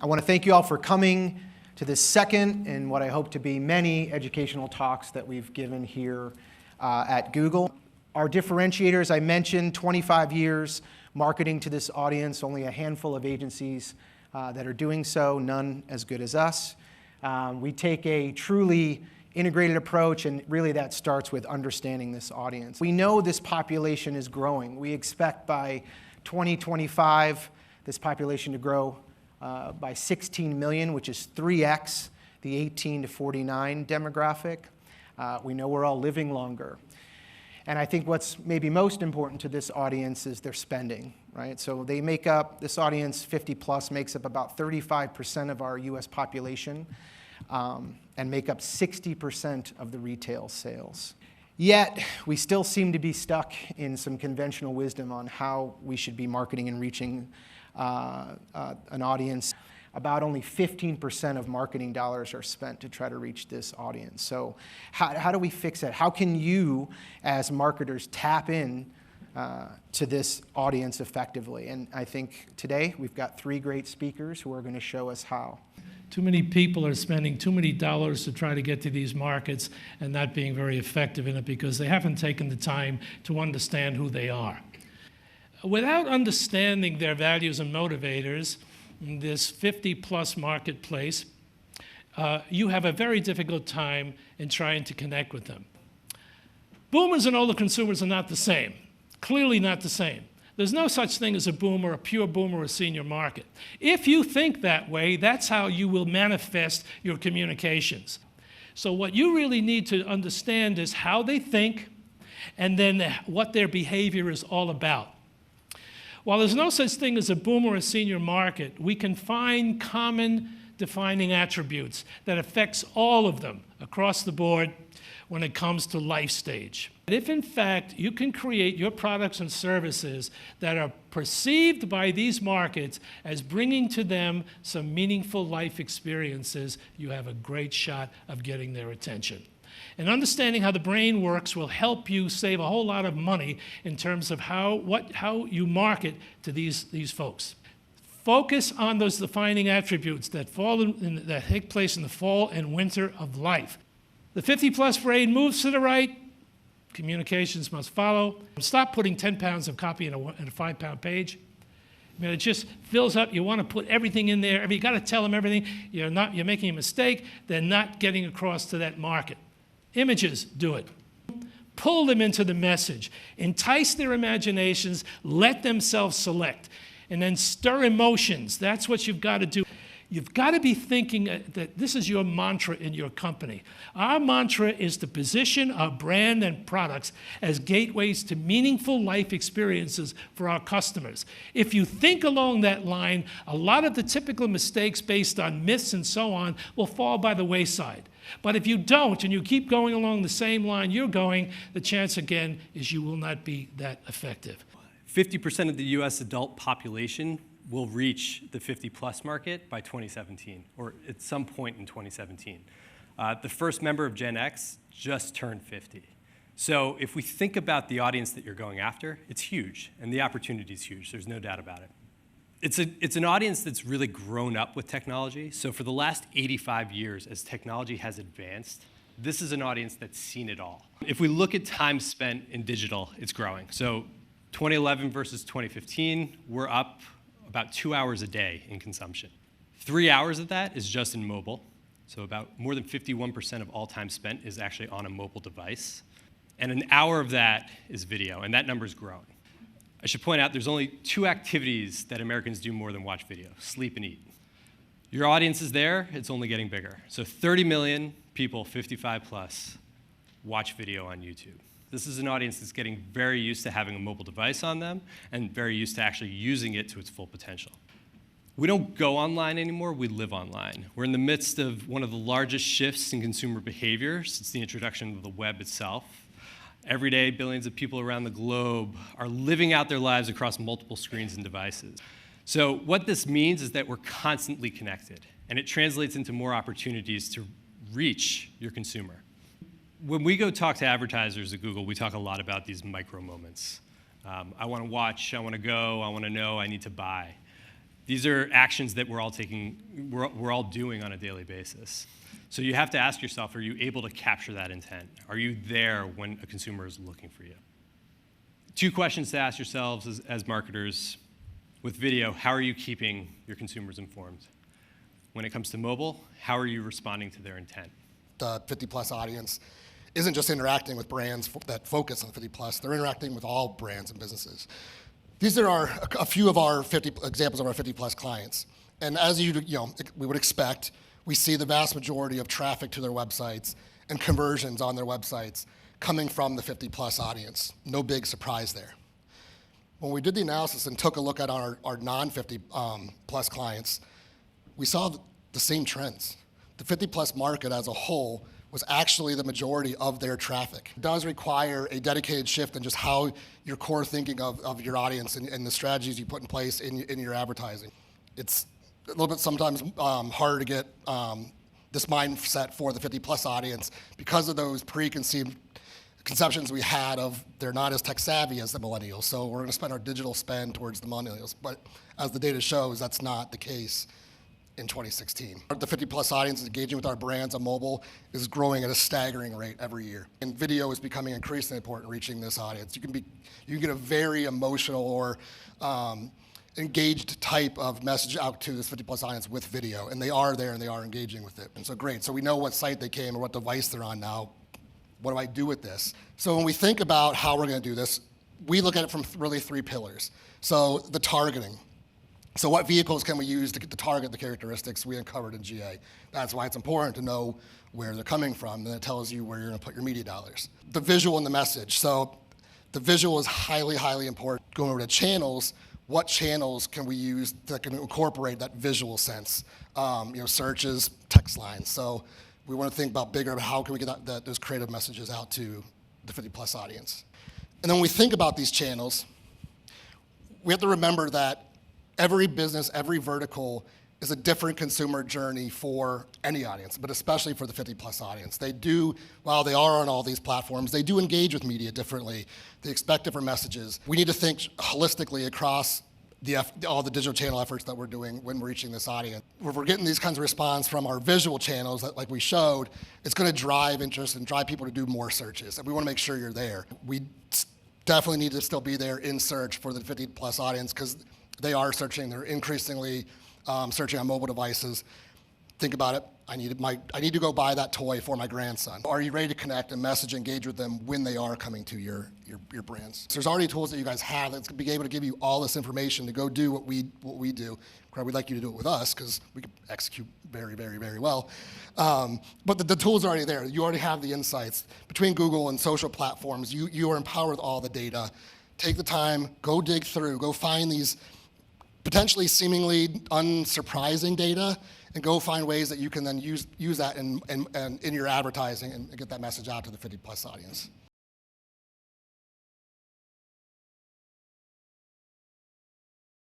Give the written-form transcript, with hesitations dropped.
I want to thank you all for coming to this second in what I hope to be many educational talks that we've given here at Google. Our differentiators, I mentioned 25 years marketing to this audience, only a handful of agencies that are doing so, none as good as us. We take a truly integrated approach, and really that starts with understanding this audience. We know this population is growing. We expect by 2025 this population to grow by 16 million, which is 3x the 18 to 49 demographic. We know we're all living longer. And I think what's maybe most important to this audience is their spending, right? So they make up, this audience, 50 plus, makes up about 35% of our US population and make up 60% of the retail sales. Yet, we still seem to be stuck in some conventional wisdom on how we should be marketing and reaching an audience. About only 15% of marketing dollars are spent to try to reach this audience. So how do we fix that? How can you, as marketers, tap in to this audience effectively? And I think today we've got 3 great speakers who are going to show us how. Too many people are spending too many dollars to try to get to these markets and not being very effective in it because they haven't taken the time to understand who they are. Without understanding their values and motivators, in this 50-plus marketplace, you have a very difficult time in trying to connect with them. Boomers and older consumers are not the same, clearly not the same. There's no such thing as a boomer, a pure boomer, or a senior market. If you think that way, that's how you will manifest your communications. So what you really need to understand is how they think and then what their behavior is all about. While there's no such thing as a boomer or a senior market, we can find common defining attributes that affects all of them across the board when it comes to life stage. If in fact you can create your products and services that are perceived by these markets as bringing to them some meaningful life experiences, you have a great shot of getting their attention. And understanding how the brain works will help you save a whole lot of money in terms of how you market to these folks. Focus on those defining attributes that take place in the fall and winter of life. The 50-plus brain moves to the right. Communications must follow. Stop putting 10 pounds of copy in a 5-pound page. I mean, it just fills up. You want to put everything in there. You got to tell them everything. You're making a mistake. They're not getting across to that market. Images do it. Pull them into the message. Entice their imaginations. Let them self-select. And then stir emotions. That's what you've got to do. You've got to be thinking that this is your mantra in your company. Our mantra is to position our brand and products as gateways to meaningful life experiences for our customers. If you think along that line, a lot of the typical mistakes based on myths and so on will fall by the wayside. But if you don't and you keep going along the same line you're going, the chance again is you will not be that effective. 50% of the US adult population will reach the 50-plus market by 2017, or at some point in 2017. The first member of Gen X just turned 50. So if we think about the audience that you're going after, it's huge, and the opportunity is huge. There's no doubt about it. It's an audience that's really grown up with technology. So for the last 85 years, as technology has advanced, this is an audience that's seen it all. If we look at time spent in digital, it's growing. So 2011 versus 2015, we're up about 2 hours a day in consumption. 3 hours of that is just in mobile. So about more than 51% of all time spent is actually on a mobile device. And an hour of that is video, and that number is growing. I should point out there's only 2 activities that Americans do more than watch video: sleep and eat. Your audience is there, it's only getting bigger. So 30 million people, 55 plus, watch video on YouTube. This is an audience that's getting very used to having a mobile device on them and very used to actually using it to its full potential. We don't go online anymore, we live online. We're in the midst of one of the largest shifts in consumer behavior since the introduction of the web itself. Every day, billions of people around the globe are living out their lives across multiple screens and devices. So what this means is that we're constantly connected, and it translates into more opportunities to reach your consumer. When we go talk to advertisers at Google, we talk a lot about these micro moments. I want to watch, I want to go, I want to know, I need to buy. These are actions that we're all doing on a daily basis. So you have to ask yourself, are you able to capture that intent? Are you there when a consumer is looking for you? 2 questions to ask yourselves as marketers. With video, how are you keeping your consumers informed? When it comes to mobile, how are you responding to their intent? The 50-plus audience isn't just interacting with brands that focus on 50-plus. They're interacting with all brands and businesses. These are a few of our examples of our 50-plus clients. And as we would expect, we see the vast majority of traffic to their websites and conversions on their websites coming from the 50-plus audience. No big surprise there. When we did the analysis and took a look at our non-50-plus clients, we saw the same trends. The 50-plus market as a whole was actually the majority of their traffic. It does require a dedicated shift in just how your core thinking of your audience and the strategies you put in place in your advertising. It's a little bit sometimes harder to get this mindset for the 50-plus audience because of those preconceived conceptions we had of they're not as tech savvy as the millennials, so we're going to spend our digital spend towards the millennials. But as the data shows, that's not the case in 2016. The 50-plus audience engaging with our brands on mobile is growing at a staggering rate every year. And video is becoming increasingly important reaching this audience. You can get a very emotional or engaged type of message out to this 50-plus audience with video, and they are there and they are engaging with it. And so great. So we know what site they came or what device they're on now. What do I do with this? So when we think about how we're going to do this, we look at it from really 3 pillars. So the targeting. So what vehicles can we use to target the characteristics we uncovered in GA? That's why it's important to know where they're coming from, and it tells you where you're going to put your media dollars. The visual and the message. So the visual is highly, highly important. Going over to channels, what channels can we use that can incorporate that visual sense? Searches, text lines. So we want to think about bigger, how can we get those creative messages out to the 50-plus audience? And then when we think about these channels, we have to remember that every business, every vertical is a different consumer journey for any audience, but especially for the 50-plus audience. While they are on all these platforms, they do engage with media differently. They expect different messages. We need to think holistically across all the digital channel efforts that we're doing when we're reaching this audience. If we're getting these kinds of response from our visual channels, like we showed, it's going to drive interest and drive people to do more searches, and we want to make sure you're there. We definitely need to still be there in search for the 50-plus audience because they are searching. They're increasingly searching on mobile devices. Think about it. I need to go buy that toy for my grandson. Are you ready to connect and message, engage with them when they are coming to your brands? So there's already tools that you guys have that's going to be able to give you all this information to go do what we do. We'd like you to do it with us because we can execute very, very, very well. But the tools are already there. You already have the insights. Between Google and social platforms, you are empowered with all the data. Take the time, go dig through, go find these potentially seemingly unsurprising data, and go find ways that you can then use that in your advertising and get that message out to the 50-plus audience.